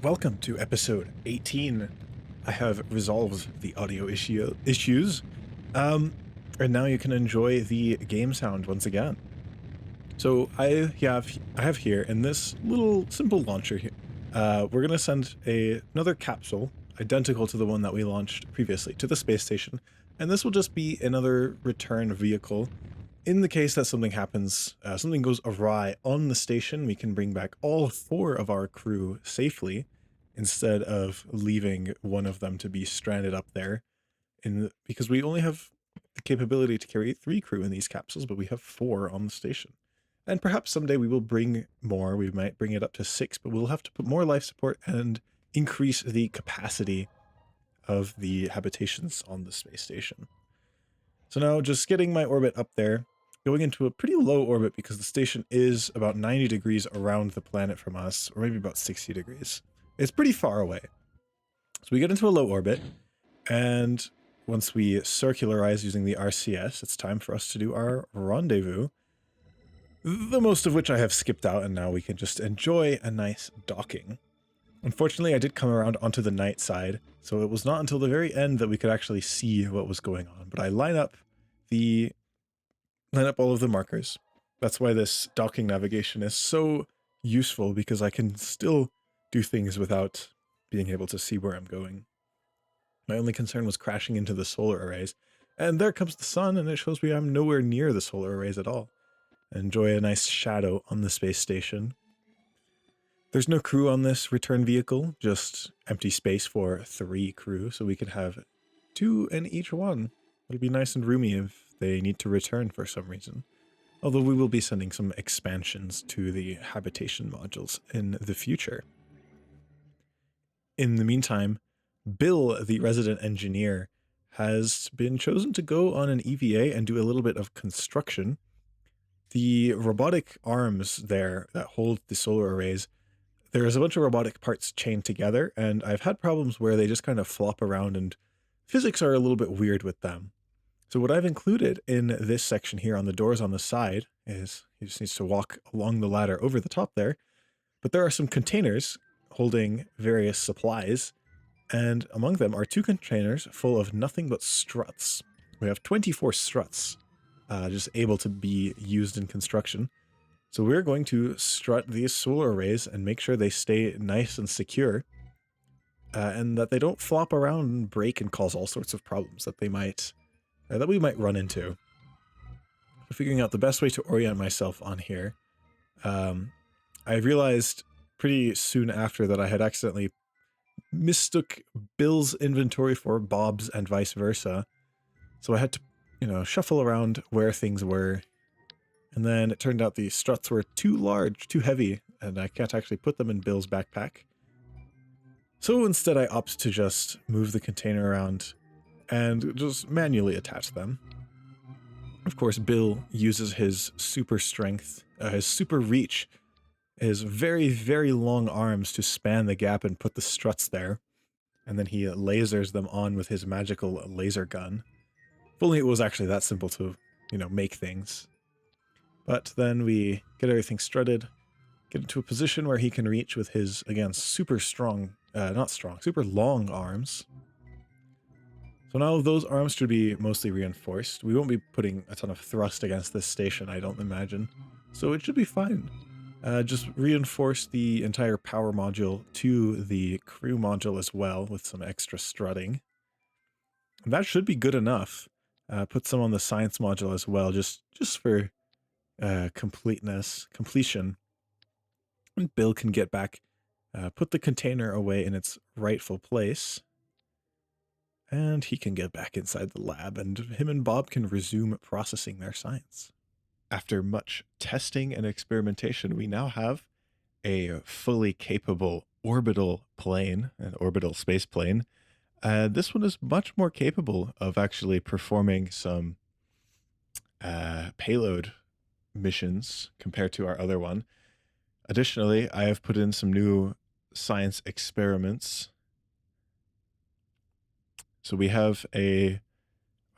Welcome to episode 18. I have resolved the audio issues, um, and now you can enjoy the game sound once again. So I have here in this little simple launcher here, we're gonna send another capsule identical to the one that we launched previously to the space station, and this will just be another return vehicle. In the case that something happens, something goes awry on the station, we can bring back all 4 of our crew safely instead of leaving one of them to be stranded up there. Because we only have the capability to carry 3 crew in these capsules, but we have 4 on the station. And perhaps someday we will bring more. We might bring it up to 6, but we'll have to put more life support and increase the capacity of the habitations on the space station. So now just getting my orbit up there, going into a pretty low orbit because the station is about 90 degrees around the planet from us, or maybe about 60 degrees. It's pretty far away. So we get into a low orbit, and once we circularize using the RCS, it's time for us to do our rendezvous, the most of which I have skipped out, and now we can just enjoy a nice docking. Unfortunately, I did come around onto the night side, so it was not until the very end that we could actually see what was going on. But I line up all of the markers. That's why this docking navigation is so useful, because I can still do things without being able to see where I'm going. My only concern was crashing into the solar arrays, and there comes the sun, and it shows me I'm nowhere near the solar arrays at all. Enjoy a nice shadow on the space station. There's no crew on this return vehicle, just empty space for 3 crew, so we could have 2 in each one. It'll be nice and roomy if they need to return for some reason. Although we will be sending some expansions to the habitation modules in the future. In the meantime, Bill, the resident engineer, has been chosen to go on an EVA and do a little bit of construction. The robotic arms there that hold the solar arrays, there's a bunch of robotic parts chained together, and I've had problems where they just kind of flop around, and physics are a little bit weird with them. So what I've included in this section here on the doors on the side is he just needs to walk along the ladder over the top there, but there are some containers holding various supplies, and among them are 2 containers full of nothing but struts. We have 24 struts just able to be used in construction. So we're going to strut these solar arrays and make sure they stay nice and secure, and that they don't flop around and break and cause all sorts of problems that we might run into. So figuring out the best way to orient myself on here, I realized pretty soon after that I had accidentally mistook Bill's inventory for Bob's and vice versa. So I had to, shuffle around where things were. And then it turned out the struts were too large, too heavy, and I can't actually put them in Bill's backpack. So instead I opt to just move the container around and just manually attach them. Of course, Bill uses his super strength, his super reach, his very, very long arms to span the gap and put the struts there. And then he lasers them on with his magical laser gun. If only it was actually that simple to, make things. But then we get everything strutted, get into a position where he can reach with his, again, super long arms. So now those arms should be mostly reinforced. We won't be putting a ton of thrust against this station, I don't imagine. So it should be fine. Just reinforce the entire power module to the crew module as well with some extra strutting. And that should be good enough. Put some on the science module as well, just for completion. And Bill can get back, put the container away in its rightful place. And he can get back inside the lab, and him and Bob can resume processing their science. After much testing and experimentation, we now have a fully capable orbital plane, an orbital space plane. This one is much more capable of actually performing some payload missions compared to our other one. Additionally, I have put in some new science experiments. So we have a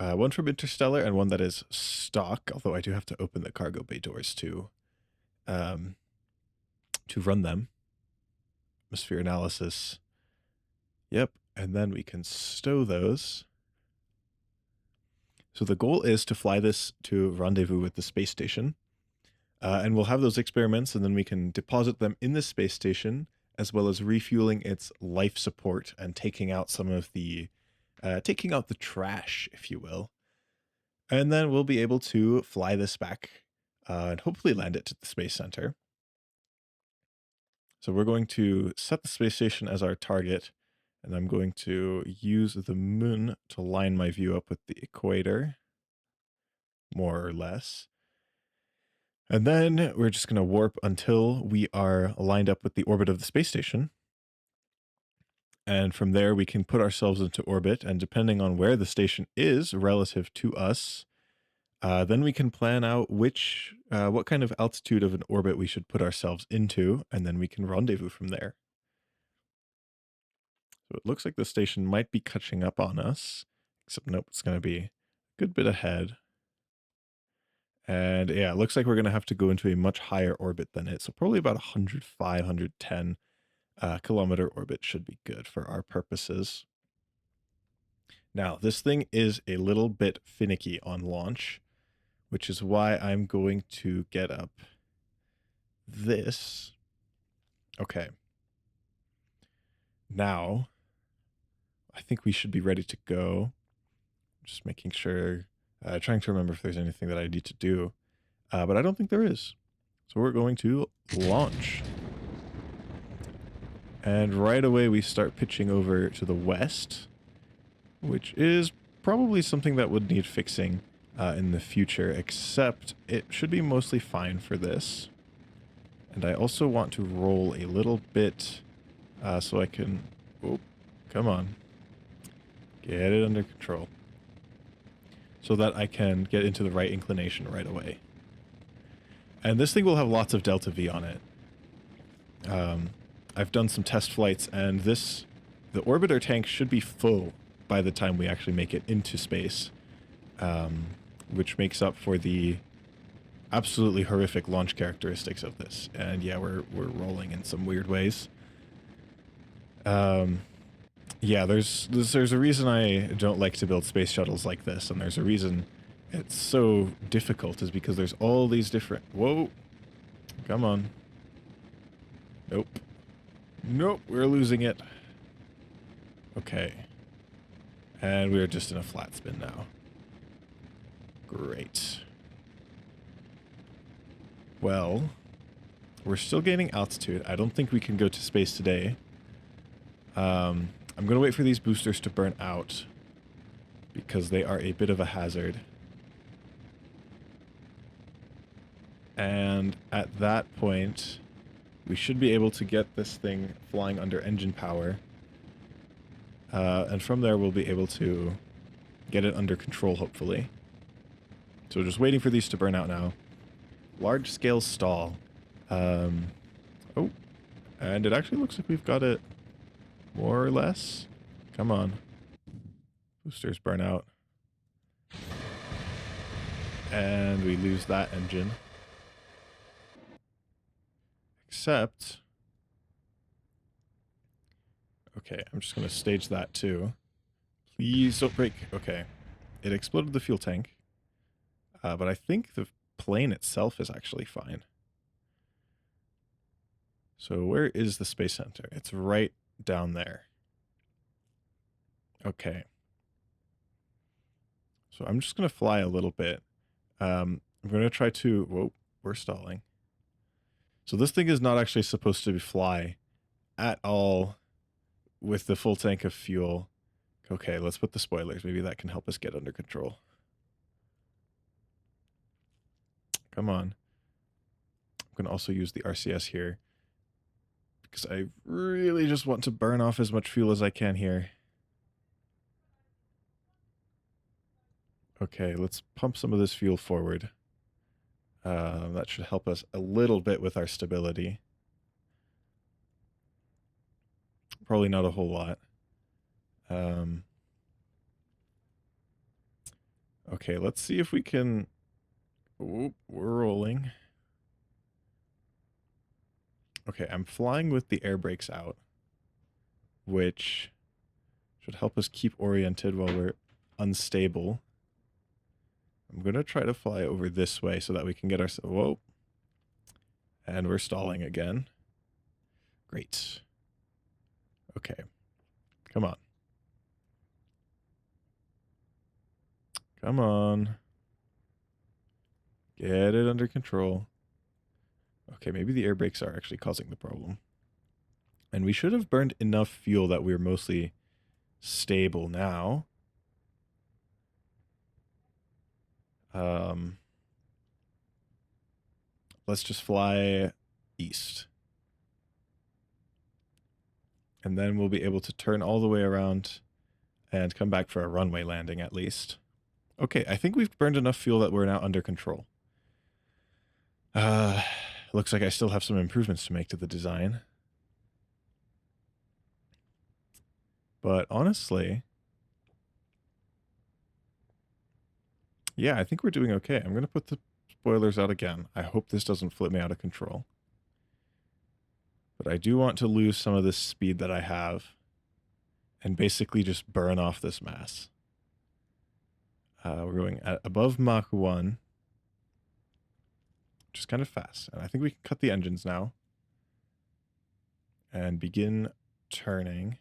one from Interstellar and one that is stock, although I do have to open the cargo bay doors to run them. atmosphere analysis. Yep, and then we can stow those. So the goal is to fly this to rendezvous with the space station. And we'll have those experiments, and then we can deposit them in the space station, as well as refueling its life support and taking out some of the, taking out the trash, if you will. And then we'll be able to fly this back and hopefully land it to the space center. So we're going to set the space station as our target, and I'm going to use the moon to line my view up with the equator, more or less. And then we're just going to warp until we are lined up with the orbit of the space station. And from there, we can put ourselves into orbit. And depending on where the station is relative to us, then we can plan out what kind of altitude of an orbit we should put ourselves into. And then we can rendezvous from there. So it looks like the station might be catching up on us. Except nope, it's going to be a good bit ahead. And yeah, it looks like we're going to have to go into a much higher orbit than it. So probably about 105, 110 kilometer orbit should be good for our purposes. Now, this thing is a little bit finicky on launch, which is why I'm going to get up this. Okay. Now, I think we should be ready to go. Just making sure, trying to remember if there's anything that I need to do. But I don't think there is. So we're going to launch. And right away we start pitching over to the west, which is probably something that would need fixing in the future, except it should be mostly fine for this. And I also want to roll a little bit so I can... Oh, come on. Get it under control. So that I can get into the right inclination right away. And this thing will have lots of delta V on it. I've done some test flights, and the orbiter tank should be full by the time we actually make it into space, which makes up for the absolutely horrific launch characteristics of this. And yeah, we're rolling in some weird ways. Yeah, there's a reason I don't like to build space shuttles like this, and there's a reason it's so difficult, is because there's all these different... Whoa! Come on. Nope. Nope, we're losing it. Okay. And we're just in a flat spin now. Great. Well, we're still gaining altitude. I don't think we can go to space today. I'm going to wait for these boosters to burn out, because they are a bit of a hazard. And at that point, we should be able to get this thing flying under engine power. And from there, we'll be able to get it under control, hopefully. So just waiting for these to burn out now. Large-scale stall. Oh, and it actually looks like we've got it more or less. Come on. Boosters burn out. And we lose that engine. Except... Okay, I'm just going to stage that too. Please don't break. Okay. It exploded the fuel tank. But I think the plane itself is actually fine. So where is the space center? It's right down there. Okay. So I'm just going to fly a little bit. I'm going to try to... Whoa, we're stalling. So this thing is not actually supposed to fly at all with the full tank of fuel. Okay, let's put the spoilers. Maybe that can help us get under control. Come on. I'm going to also use the RCS here, because I really just want to burn off as much fuel as I can here. Okay, let's pump some of this fuel forward. That should help us a little bit with our stability. Probably not a whole lot. Okay, let's see if we can... Oop, we're rolling. Okay, I'm flying with the air brakes out, which should help us keep oriented while we're unstable. I'm going to try to fly over this way so that we can get ourselves... Whoa. And we're stalling again. Great. Okay. Come on. Come on. Get it under control. Okay, maybe the air brakes are actually causing the problem. And we should have burned enough fuel that we're mostly stable now. Let's just fly east. And then we'll be able to turn all the way around and come back for a runway landing at least. Okay, I think we've burned enough fuel that we're now under control. Looks like I still have some improvements to make to the design. But honestly, yeah, I think we're doing okay. I'm going to put the spoilers out again. I hope this doesn't flip me out of control. But I do want to lose some of this speed that I have and basically just burn off this mass. We're going at above Mach 1, which is kind of fast. And I think we can cut the engines now and begin turning.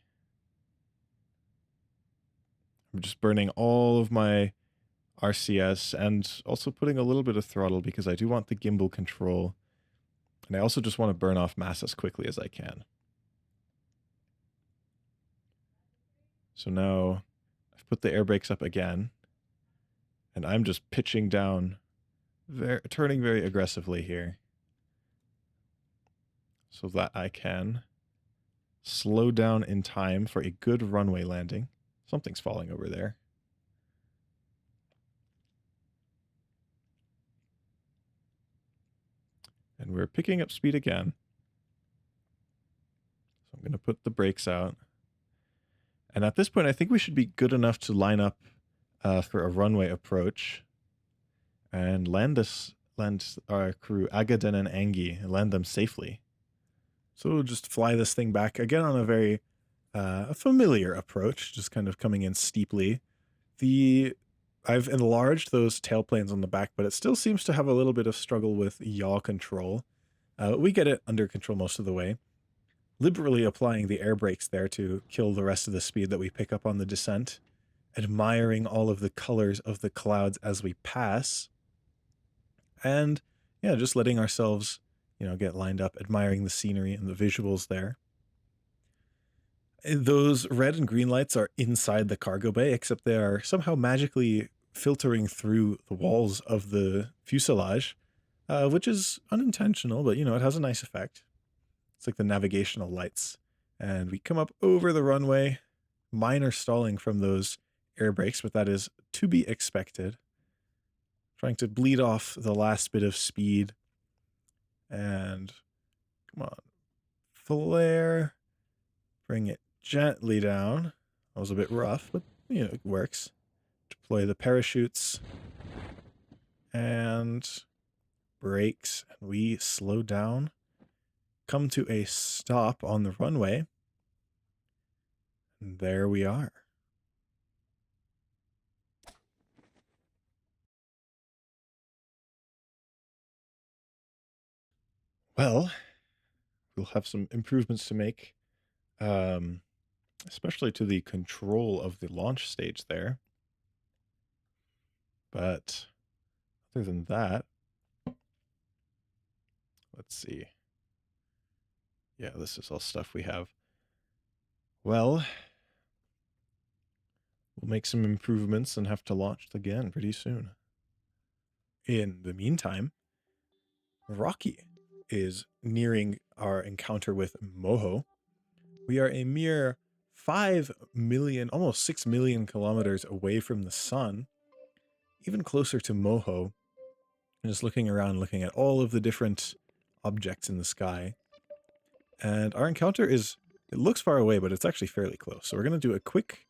I'm just burning all of my RCS and also putting a little bit of throttle because I do want the gimbal control. And I also just want to burn off mass as quickly as I can. So now I've put the air brakes up again. And I'm just pitching down, turning very aggressively here. So that I can slow down in time for a good runway landing. Something's falling over there. And we're picking up speed again. So I'm going to put the brakes out. And at this point, I think we should be good enough to line up for a runway approach and land our crew, Agaden and Angie, and land them safely. So we'll just fly this thing back again on a very familiar approach, just kind of coming in steeply. I've enlarged those tailplanes on the back, but it still seems to have a little bit of struggle with yaw control. We get it under control most of the way. Liberally applying the air brakes there to kill the rest of the speed that we pick up on the descent. Admiring all of the colors of the clouds as we pass. And yeah, just letting ourselves, get lined up, admiring the scenery and the visuals there. Those red and green lights are inside the cargo bay, except they are somehow magically filtering through the walls of the fuselage, which is unintentional, but, it has a nice effect. It's like the navigational lights. And we come up over the runway, minor stalling from those air brakes, but that is to be expected. Trying to bleed off the last bit of speed. And come on, flare, bring it gently down. That was a bit rough, but it works. Deploy the parachutes and brakes, and we slow down, come to a stop on the runway, and there we are. Well, we'll have some improvements to make, especially to the control of the launch stage there. But other than that, let's see. Yeah, this is all stuff we have. Well, we'll make some improvements and have to launch again pretty soon. In the meantime, Rocky is nearing our encounter with Moho. We are a mere 5 million, almost 6 million kilometers away from the sun, even closer to Moho. And just looking around, looking at all of the different objects in the sky. And our encounter it looks far away, but it's actually fairly close. So we're going to do a quick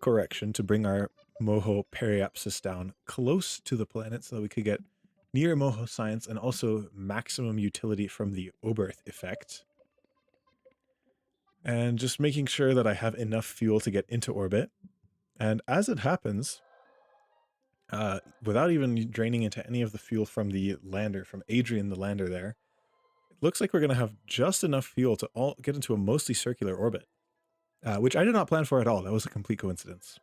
correction to bring our Moho periapsis down close to the planet so that we could get near Moho science and also maximum utility from the Oberth effect. And just making sure that I have enough fuel to get into orbit. And as it happens, without even draining into any of the fuel from the lander, from Adrian the lander there, it looks like we're going to have just enough fuel to all get into a mostly circular orbit, which I did not plan for at all. That was a complete coincidence.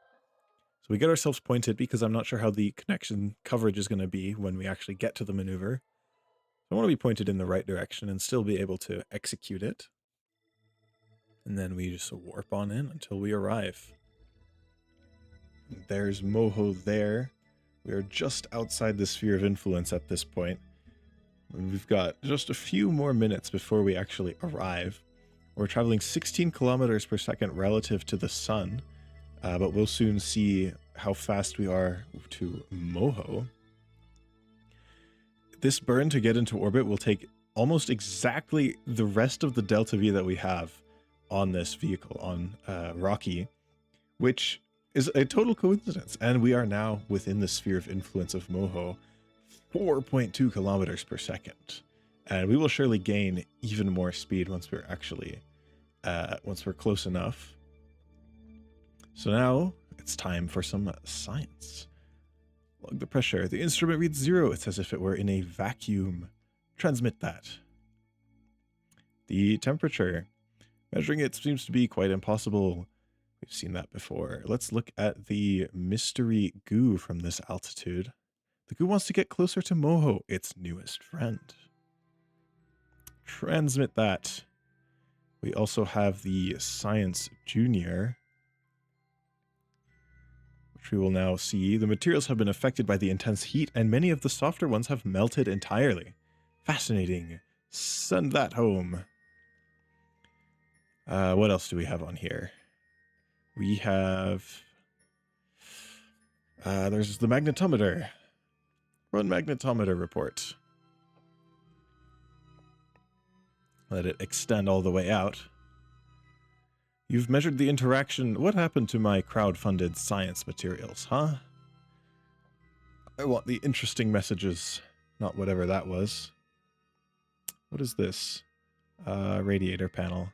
So we get ourselves pointed because I'm not sure how the connection coverage is going to be when we actually get to the maneuver. I want to be pointed in the right direction and still be able to execute it. And then we just warp on in until we arrive. There's Moho there. We are just outside the sphere of influence at this point. And we've got just a few more minutes before we actually arrive. We're traveling 16 kilometers per second relative to the sun, but we'll soon see how fast we are to Moho. This burn to get into orbit will take almost exactly the rest of the delta V that we have on this vehicle, on Rocky, which is a total coincidence. And we are now within the sphere of influence of Moho, 4.2 kilometers per second. And we will surely gain even more speed once we're actually, once we're close enough. So now it's time for some science. Log the pressure. The instrument reads 0. It's as if it were in a vacuum. Transmit that. The temperature. Measuring it seems to be quite impossible. We've seen that before. Let's look at the mystery goo from this altitude. The goo wants to get closer to Moho, its newest friend. Transmit that. We also have the Science Junior, which we will now see. The materials have been affected by the intense heat, and many of the softer ones have melted entirely. Fascinating. Send that home. What else do we have on here? We have... there's the magnetometer. Run magnetometer report. Let it extend all the way out. You've measured the interaction. What happened to my crowd-funded science materials, huh? I want the interesting messages, not whatever that was. What is this? Radiator panel.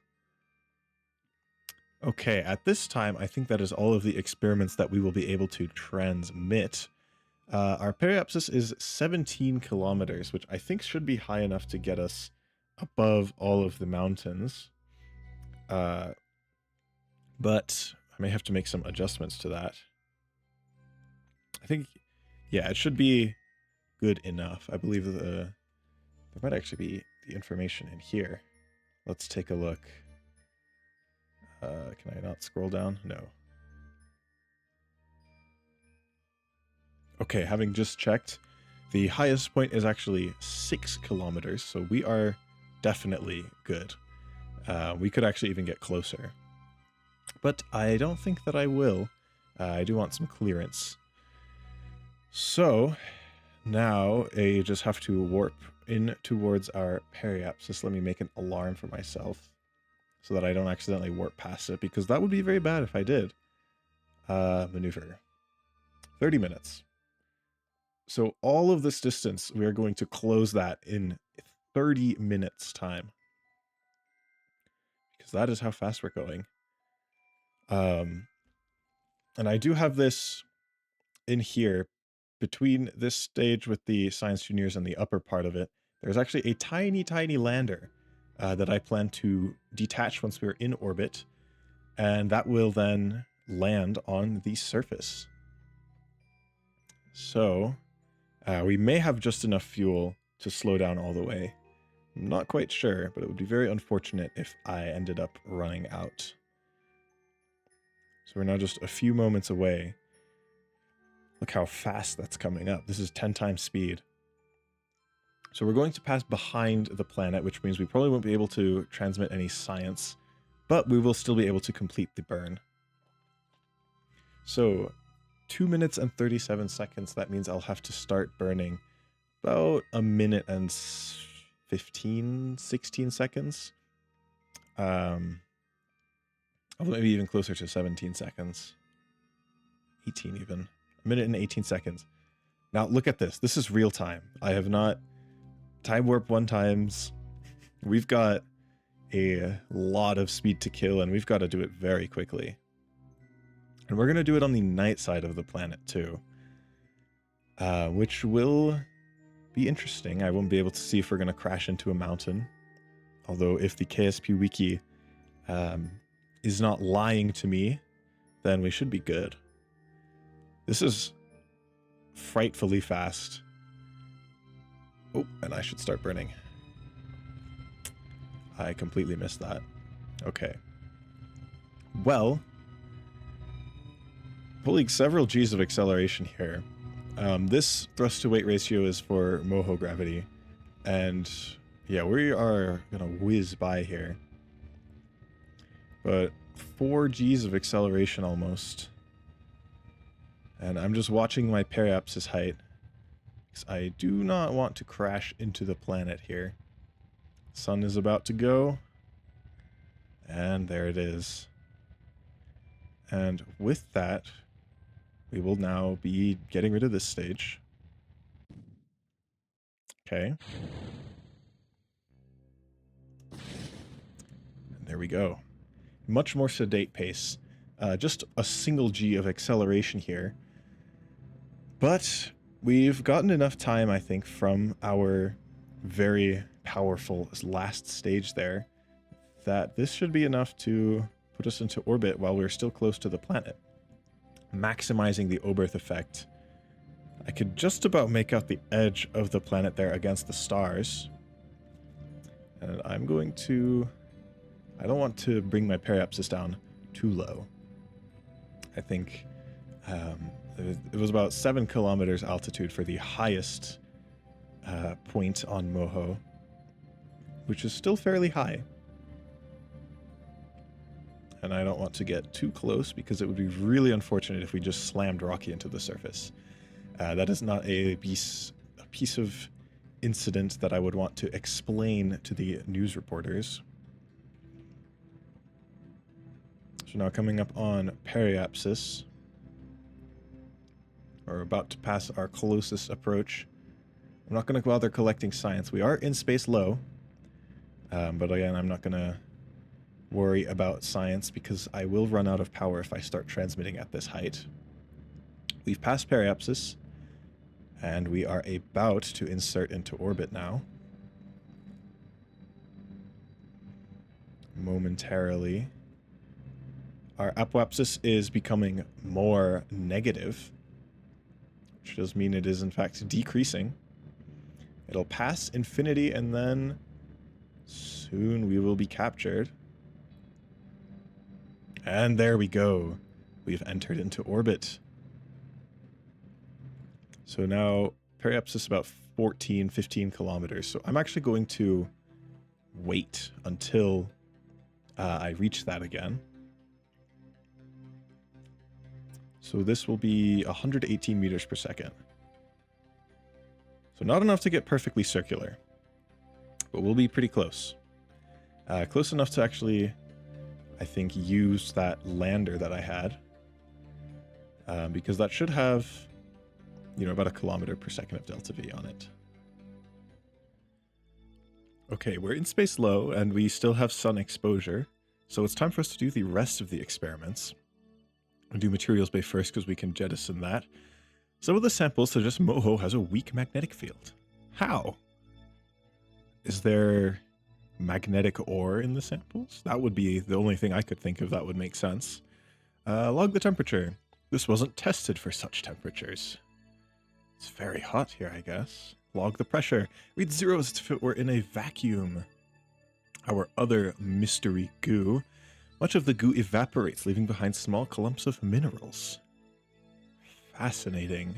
Okay, at this time, I think that is all of the experiments that we will be able to transmit. Our periapsis is 17 kilometers, which I think should be high enough to get us above all of the mountains. But I may have to make some adjustments to that. I think, yeah, it should be good enough. I believe there might actually be the information in here. Let's take a look. Can I not scroll down? No. Okay, having just checked, the highest point is actually 6 kilometers, so we are definitely good. We could actually even get closer. But I don't think that I will. I do want some clearance. So, now I just have to warp in towards our periapsis. Let me make an alarm for myself so that I don't accidentally warp past it, because that would be very bad if I did. Maneuver. 30 minutes. So all of this distance, we are going to close that in 30 minutes time. Because that is how fast we're going. And I do have this in here, between this stage with the Science Juniors and the upper part of it, there's actually a tiny, tiny lander that I plan to detach once we're in orbit, and that will then land on the surface. So we may have just enough fuel to slow down all the way. I'm not quite sure, but it would be very unfortunate if I ended up running out. So we're now just a few moments away. Look how fast that's coming up. This is 10 times speed. So we're going to pass behind the planet, which means we probably won't be able to transmit any science, but we will still be able to complete the burn. So 2 minutes and 37 seconds. That means I'll have to start burning about a minute and 15, 16 seconds. Maybe even closer to 17 seconds. 18 even. A minute and 18 seconds. Now look at this. This is real time. I have not time warp 1 times. We've got a lot of speed to kill, and we've got to do it very quickly. And we're going to do it on the night side of the planet too, which will be interesting. I won't be able to see if we're going to crash into a mountain. Although if the KSP wiki is not lying to me, then we should be good. This is frightfully fast. Oh, and I should start burning. I completely missed that. Okay. Well, pulling several G's of acceleration here. This thrust to weight ratio is for Moho gravity. And yeah, we are gonna whiz by here. But 4 G's of acceleration almost. And I'm just watching my periapsis height, because I do not want to crash into the planet here. Sun is about to go. And there it is. And with that, we will now be getting rid of this stage. Okay. And there we go. Much more sedate pace. Just a single G of acceleration here. But we've gotten enough time, I think, from our very powerful last stage there, that this should be enough to put us into orbit while we're still close to the planet. Maximizing the Oberth effect. I could just about make out the edge of the planet there against the stars. And I'm going to... I don't want to bring my periapsis down too low. I think it was about 7 kilometers altitude for the highest point on Moho, which is still fairly high. And I don't want to get too close because it would be really unfortunate if we just slammed Rocky into the surface. That is not a piece of incident that I would want to explain to the news reporters. So now coming up on periapsis. We're about to pass our closest approach. I'm not going to bother collecting science. We are in space low. But again, I'm not going to worry about science because I will run out of power if I start transmitting at this height. We've passed periapsis. And we are about to insert into orbit now. Momentarily. Our apoapsis is becoming more negative, which does mean it is in fact decreasing. It'll pass infinity and then soon we will be captured. And there we go. We've entered into orbit. So now periapsis about 14, 15 kilometers. So I'm actually going to wait until I reach that again. So this will be 118 meters per second. So not enough to get perfectly circular, but we'll be pretty close. Close enough to actually, I think, use that lander that I had. Because that should have, you know, about 1 kilometer per second of delta V on it. Okay, we're in space low, and we still have sun exposure. So it's time for us to do the rest of the experiments. We'll do materials bay first because we can jettison that. Some of the samples suggest Moho has a weak magnetic field. How? Is there magnetic ore in the samples? That would be the only thing I could think of that would make sense. Log the temperature. This wasn't tested for such temperatures. It's very hot here, I guess. Log the pressure. Read zeros as if it were in a vacuum. Our other mystery goo. Much of the goo evaporates, leaving behind small clumps of minerals. Fascinating.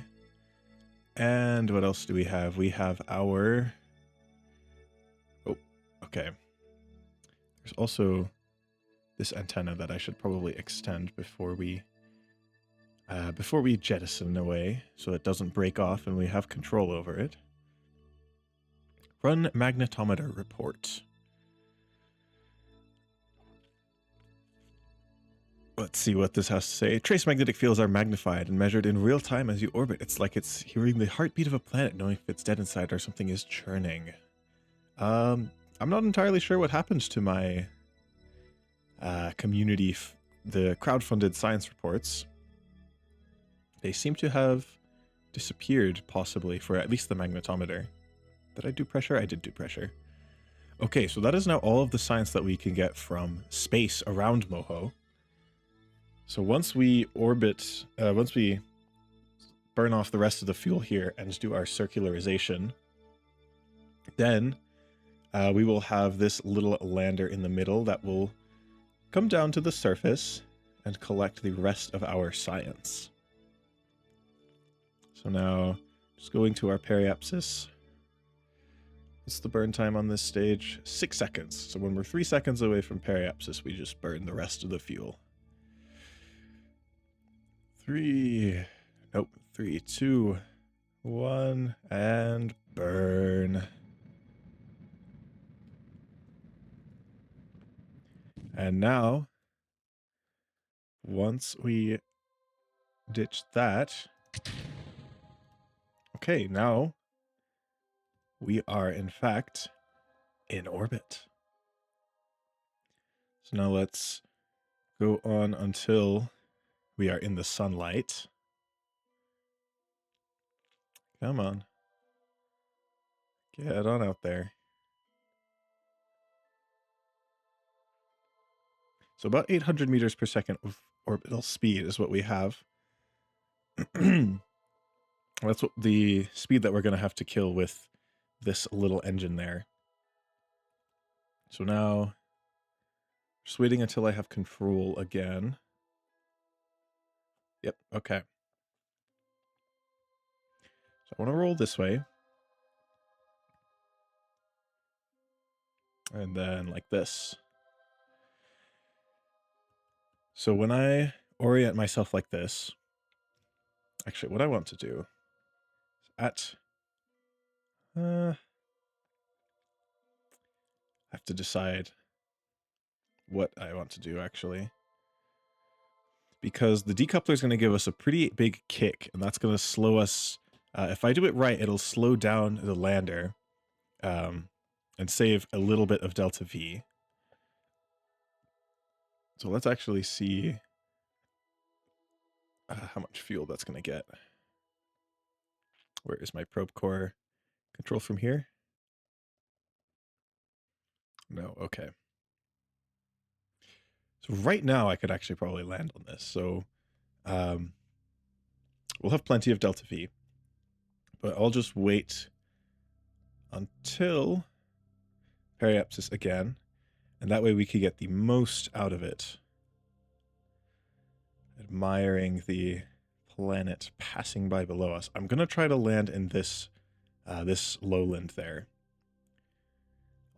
And what else do we have? We have our... Oh, okay. There's also this antenna that I should probably extend before we jettison away, so it doesn't break off and we have control over it. Run magnetometer report. Let's see what this has to say. Trace magnetic fields are magnified and measured in real time as you orbit. It's like it's hearing the heartbeat of a planet, knowing if it's dead inside or something is churning. I'm not entirely sure what happened to my community, the crowdfunded science reports. They seem to have disappeared, possibly, for at least the magnetometer. Did I do pressure? I did do pressure. Okay, so that is now all of the science that we can get from space around Moho. So once we orbit, once we burn off the rest of the fuel here and do our circularization, then we will have this little lander in the middle that will come down to the surface and collect the rest of our science. So now, just going to our periapsis. What's the burn time on this stage? 6 seconds. So when we're 3 seconds away from periapsis, we just burn the rest of the fuel. 3, 2, 1, and burn. And now, once we ditch that, okay, now we are in fact in orbit. So now let's go on until we are in the sunlight. Come on. Get on out there. So about 800 meters per second of orbital speed is what we have. That's what the speed that we're going to have to kill with this little engine there. So now, just waiting until I have control again. Yep, okay. So I want to roll this way. And then like this. So when I orient myself like this, actually what I want to do is I have to decide what I want to do actually. Because the decoupler is going to give us a pretty big kick, and that's going to slow us. If I do it right, it'll slow down the lander and save a little bit of delta V. So let's actually see how much fuel that's going to get. Where is my probe core control from here? No, okay. So right now I could actually probably land on this. So we'll have plenty of delta V. But I'll just wait until periapsis again. And that way we could get the most out of it. Admiring the planet passing by below us. I'm going to try to land in this this lowland there.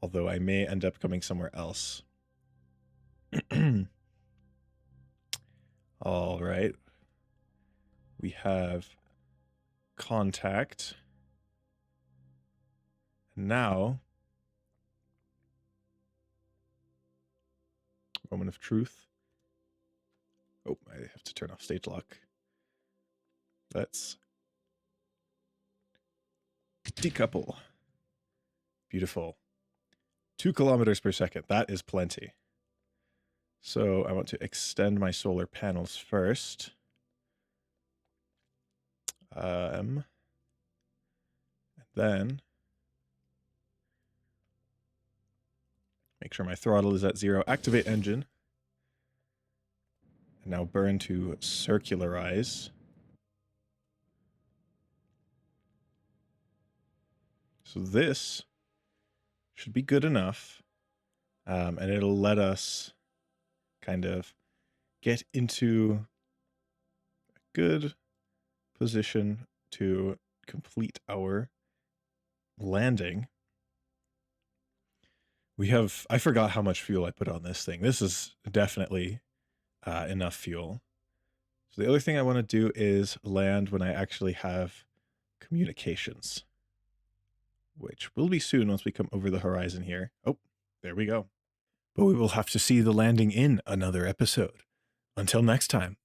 Although I may end up coming somewhere else. All right. We have contact. And now, moment of truth. Oh, I have to turn off stage lock. Let's decouple. Beautiful. 2 kilometers per second. That is plenty. So I want to extend my solar panels first. And then make sure my throttle is at 0. Activate engine. And now burn to circularize. So this should be good enough. And it'll let us kind of get into a good position to complete our landing. We have, I forgot how much fuel I put on this thing. This is definitely enough fuel. So the other thing I want to do is land when I actually have communications, which will be soon once we come over the horizon here. Oh, there we go. But we will have to see the landing in another episode. Until next time.